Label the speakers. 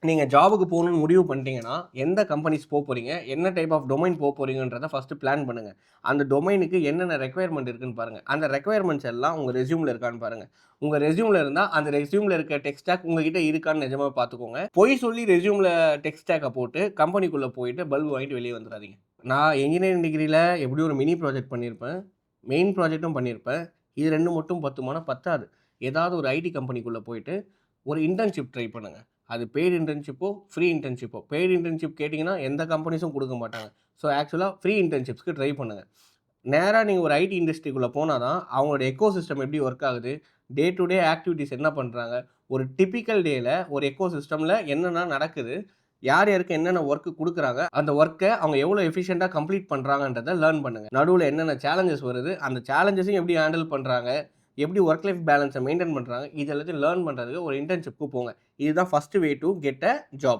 Speaker 1: நீங்க ஜாபுக்கு போகணும்னு முடிவு பண்ணிட்டீங்கன்னா, எந்த கம்பெனிஸ் போறீங்க? என்ன டைப் ஆஃப் டொமைன் போறீங்கன்றத ஃபர்ஸ்ட்டு பிளான் பண்ணுங்க. அந்த டொமைனுக்கு என்னென்ன ரெக்வயர்மென்ட் இருக்குன்னு பாருங்க. அந்த ரெக்வயர்மென்ட்ஸ் எல்லாம் உங்க ரெஸ்யூம்ல இருக்கான்னு பாருங்க. உங்க ரெஸ்யூம்ல இருந்தா, அந்த ரெஸ்யூம்ல இருக்க டெக் ஸ்டாக் உங்ககிட்ட இருக்கான்னு நிஜமா பார்த்துக்கோங்க. பொய் சொல்லி ரெஸ்யூம்ல டெக் ஸ்டாக்க போட்டு கம்பெனிக்குள்ள போயிட்டு பல்ப் வாங்கிட்டு வெளிய வந்துராதீங்க. நான் என்ஜினியரிங் டிகிரில எப்படியும் ஒரு மினி ப்ராஜெக்ட் பண்ணியிருப்பேன். மெயின் ப்ராஜெக்ட்டும் பண்ணியிருப்பேன். இது 2 மட்டும் பத்துமானா பத்தாது. ஏதாவது ஒரு ஐடி கம்பெனிக்குள்ள போயிட்டு ஒரு இன்டர்ன்ஷிப் ட்ரை பண்ணுங்க. அது பெய்ட் இன்டர்ன்ஷிப்போ, ஃப்ரீ இன்டர்ன்ஷிப்போ. பெய்ட் இன்டர்ன்ஷிப் கேட்டீங்கன்னா, எந்த கம்பெனிஸும் குடுக்க மாட்டாங்க. ஸோ, ஆக்சுவலா ஃப்ரீ இன்டர்ன்ஷிப்ஸ்க்கு ட்ரை பண்ணுங்க. நேரா நீங்க ஒரு ஐடி இண்டஸ்ட்ரிக்குள்ள போனா தான், அவங்களோட எக்கோசிஸ்டம் எப்படி ஒர்க் ஆகுது? டே டு டே ஆக்டிவிட்டீஸ் என்ன பண்றாங்க? ஒரு டிப்பிக்கல் டேல ஒரு எக்கோசிஸ்டம்ல என்னென்ன நடக்குது? யார் யாருக்கு என்னென்ன ஒர்க் குடுக்குறாங்க? அந்த ஒர்க்க அவங்க எவ்வளோ எஃபிஷியன்ட்டா கம்ப்ளீட் பண்றாங்கன்றத லேர்ன் பண்ணுங்க. நடுவுல என்னென்ன சேலஞ்சஸ் வருது? அந்த சேலஞ்சஸையும் எப்படி ஹேண்டில் பண்றாங்க? எப்படி ஒர்க் லைஃப் பேலன்ஸ மெயின்டெயின் பண்றாங்க? இது எல்லாத்தையும் லேர்ன் பண்றதுக்கு ஒரு இன்டர்ன்ஷிப்க்கு போங்க. இதுதான் first way to get a job.